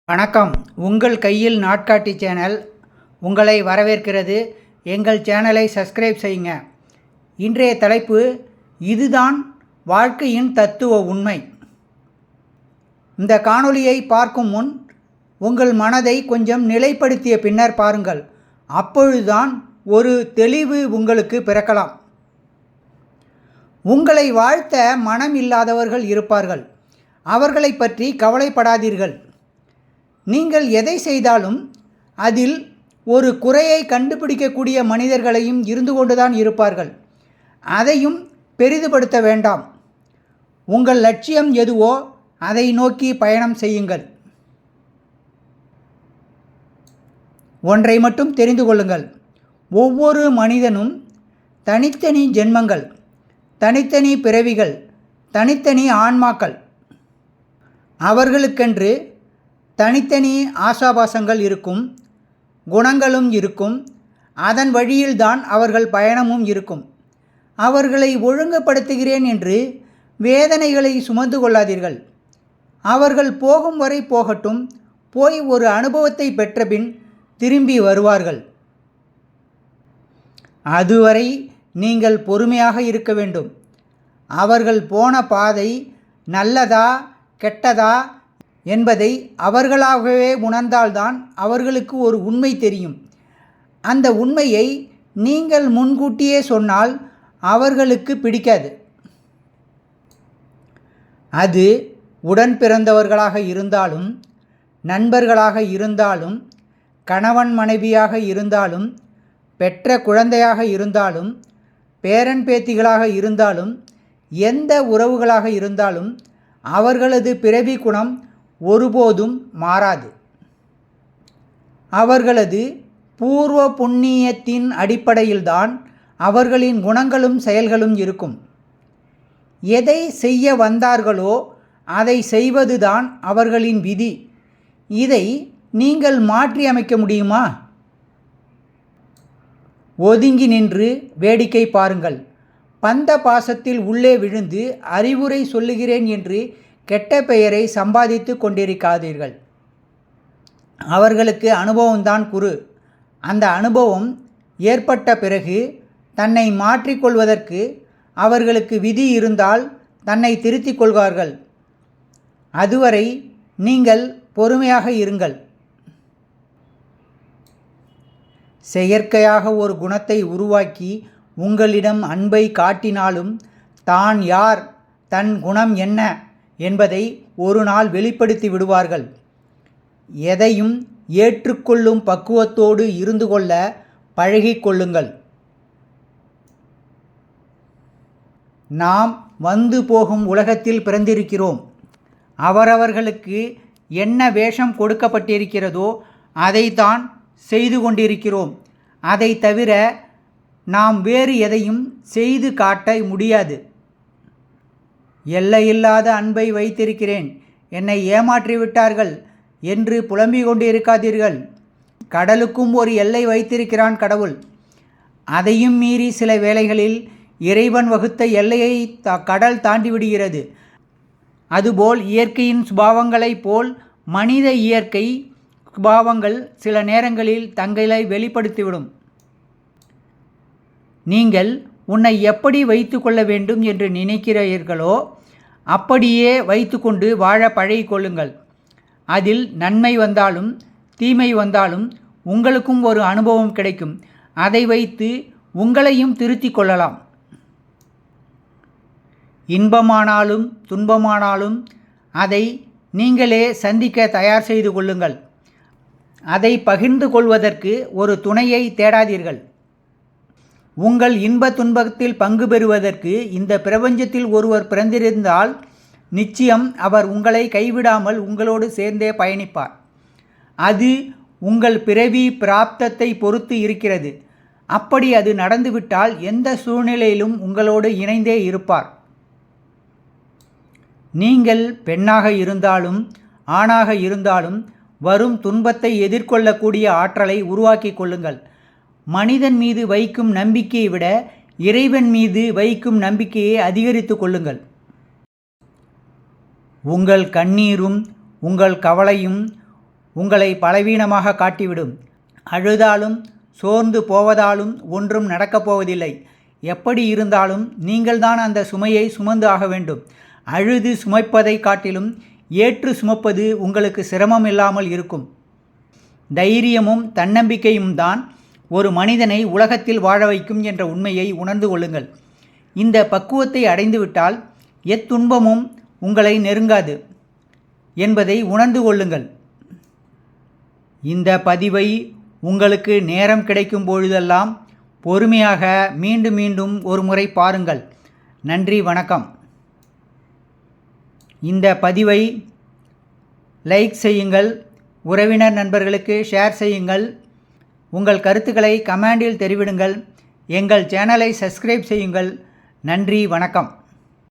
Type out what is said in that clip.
வணக்கம். உங்கள் கையில் நாட்காட்டி சேனல் உங்களை வரவேற்கிறது. எங்கள் சேனலை சப்ஸ்கிரைப் செய்யுங்க. இன்றைய தலைப்பு, இதுதான் வாழ்க்கையின் தத்துவ உண்மை. இந்த காணொளியை பார்க்கும் முன் உங்கள் மனதை கொஞ்சம் நிலைப்படுத்திய பின்னர் பாருங்கள். அப்பொழுதுதான் ஒரு தெளிவு உங்களுக்கு பிறக்கலாம். உங்களை வாழ்த்த மனம் இல்லாதவர்கள் இருப்பார்கள். அவர்களை பற்றி கவலைப்படாதீர்கள். நீங்கள் எதை செய்தாலும் அதில் ஒரு குறையை கண்டுபிடிக்கக்கூடிய மனிதர்களையும் இருந்து கொண்டுதான் இருப்பார்கள். அதையும் பெரிதுபடுத்த வேண்டாம். உங்கள் லட்சியம் எதுவோ அதை நோக்கி பயணம் செய்யுங்கள். ஒன்றை மட்டும் தெரிந்து கொள்ளுங்கள். ஒவ்வொரு மனிதனும் தனித்தனி ஜென்மங்கள், தனித்தனி பிறவிகள், தனித்தனி ஆன்மாக்கள். அவர்களுக்கென்று தனித்தனி ஆசாபாசங்கள் இருக்கும், குணங்களும் இருக்கும். அதன் வழியில்தான் அவர்கள் பயணமும் இருக்கும். அவர்களை ஒழுங்குபடுத்துகிறேன் என்று வேதனைகளை சுமந்து கொள்ளாதீர்கள். அவர்கள் போகும் வரை போகட்டும். போய் ஒரு அனுபவத்தை பெற்றபின் திரும்பி வருவார்கள். அதுவரை நீங்கள் பொறுமையாக இருக்க வேண்டும். அவர்கள் போன பாதை நல்லதா கெட்டதா என்பதை அவர்களாகவே உணர்ந்தால்தான் அவர்களுக்கு ஒரு உண்மை தெரியும். அந்த உண்மையை நீங்கள் முன்கூட்டியே சொன்னால் அவர்களுக்கு பிடிக்காது. அது உடன் பிறந்தவர்களாக இருந்தாலும், நண்பர்களாக இருந்தாலும், கணவன் மனைவியாக இருந்தாலும், பெற்ற குழந்தையாக இருந்தாலும், பேரன் பேத்திகளாக இருந்தாலும், எந்த உறவுகளாக இருந்தாலும் அவர்களது பிறவி குணம் ஒருபோதும் மாறாது. அவர்களது பூர்வ புண்ணியத்தின் அடிப்படையில்தான் அவர்களின் குணங்களும் செயல்களும் இருக்கும். எதை செய்ய வந்தார்களோ அதை செய்வதுதான் அவர்களின் விதி. இதை நீங்கள் மாற்றி அமைக்க முடியுமா? ஒதுங்கி நின்று வேடிக்கை பாருங்கள். பந்த பாசத்தில் உள்ளே விழுந்து அறிவுரை சொல்லுகிறேன் என்று கெட்ட பெயரை சம்பாதித்து கொண்டிருக்காதீர்கள். அவர்களுக்கு அனுபவம்தான் குரு. அந்த அனுபவம் ஏற்பட்ட பிறகு தன்னை மாற்றிக்கொள்வதற்கு அவர்களுக்கு விதி இருந்தால் தன்னை திருத்திக் கொள்வார்கள். அதுவரை நீங்கள் பொறுமையாக இருங்கள். செயற்கையாக ஒரு குணத்தை உருவாக்கி உங்களிடம் அன்பை காட்டினாலும் தான் யார், தன் குணம் என்ன என்பதை ஒரு நாள் வெளிப்படுத்தி விடுவார்கள். எதையும் ஏற்றுக்கொள்ளும் பக்குவத்தோடு இருந்து கொள்ள பழகிக்கொள்ளுங்கள். நாம் வந்து போகும் உலகத்தில் பிறந்திருக்கிறோம். அவரவர்களுக்கு என்ன வேஷம் கொடுக்கப்பட்டிருக்கிறதோ அதைத்தான் செய்து கொண்டிருக்கிறோம். அதை தவிர நாம் வேறு எதையும் செய்து காட்ட முடியாது. எல்லையில்லாத அன்பை வைத்திருக்கிறேன், என்னை ஏமாற்றிவிட்டார்கள் என்று புலம்பிக் கொண்டு இருக்காதீர்கள். கடலுக்கும் ஒரு எல்லை வைத்திருக்கிறான் கடவுள். அதையும் மீறி சில வேளைகளில் இறைவன் வகுத்த எல்லையை கடல் தாண்டிவிடுகிறது. அதுபோல் இயற்கையின் சுபாவங்களைப் போல் மனித இயற்கை சுபாவங்கள் சில நேரங்களில் தங்களை வெளிப்படுத்திவிடும். நீங்கள் உன்னை எப்படி வைத்து கொள்ள வேண்டும் என்று நினைக்கிறீர்களோ அப்படியே வைத்துக்கொண்டு வாழ பழகிக்கொள்ளுங்கள். அதில் நன்மை வந்தாலும் தீமை வந்தாலும் உங்களுக்கும் ஒரு அனுபவம் கிடைக்கும். அதை வைத்து உங்களையும் திருத்திக் கொள்ளலாம். இன்பமானாலும் துன்பமானாலும் அதை நீங்களே சந்திக்க தயார் செய்து கொள்ளுங்கள். அதை பகிர்ந்து கொள்வதற்கு ஒரு துணையை தேடாதீர்கள். உங்கள் இன்ப துன்பத்தில் பங்கு பெறுவதற்கு இந்த பிரபஞ்சத்தில் ஒருவர் பிறந்திருந்தால் நிச்சயம் அவர் உங்களை கைவிடாமல் உங்களோடு சேர்ந்தே பயணிப்பார். அது உங்கள் பிறவி பிராப்தத்தை பொறுத்து இருக்கிறது. அப்படி அது நடந்துவிட்டால் எந்த சூழ்நிலையிலும் உங்களோடு இணைந்தே இருப்பார். நீங்கள் பெண்ணாக இருந்தாலும் ஆணாக இருந்தாலும் வரும் துன்பத்தை எதிர்கொள்ளக்கூடிய ஆற்றலை உருவாக்கி கொள்ளுங்கள். மனிதன் மீது வைக்கும் நம்பிக்கையை விட இறைவன் மீது வைக்கும் நம்பிக்கையை அதிகரித்து கொள்ளுங்கள். உங்கள் கண்ணீரும் உங்கள் கவலையும் உங்களை பலவீனமாக காட்டிவிடும். அழுதாலும் சோர்ந்து போவதாலும் ஒன்றும் நடக்கப் போவதில்லை. எப்படி இருந்தாலும் நீங்கள்தான் அந்த சுமையை சுமந்து ஆக வேண்டும். அழுது சுமைப்பதை காட்டிலும் ஏற்று சுமப்பது உங்களுக்கு சிரமம் இல்லாமல் இருக்கும். தைரியமும் தன்னம்பிக்கையும் தான் ஒரு மனிதனை உலகத்தில் வாழ வைக்கும் என்ற உண்மையை உணர்ந்து கொள்ளுங்கள். இந்த பக்குவத்தை அடைந்துவிட்டால் எத்துன்பமும் உங்களை நெருங்காது என்பதை உணர்ந்து கொள்ளுங்கள். இந்த பதிவை உங்களுக்கு நேரம் கிடைக்கும் பொழுதெல்லாம் பொறுமையாக மீண்டும் மீண்டும் ஒரு முறை பாருங்கள். நன்றி, வணக்கம். இந்த பதிவை லைக் செய்யுங்கள், உறவினர் நண்பர்களுக்கு ஷேர் செய்யுங்கள், உங்கள் கருத்துக்களை கமெண்டில் தெரிவிடுங்கள், எங்கள் சேனலை சப்ஸ்கிரைப் செய்யுங்கள். நன்றி, வணக்கம்.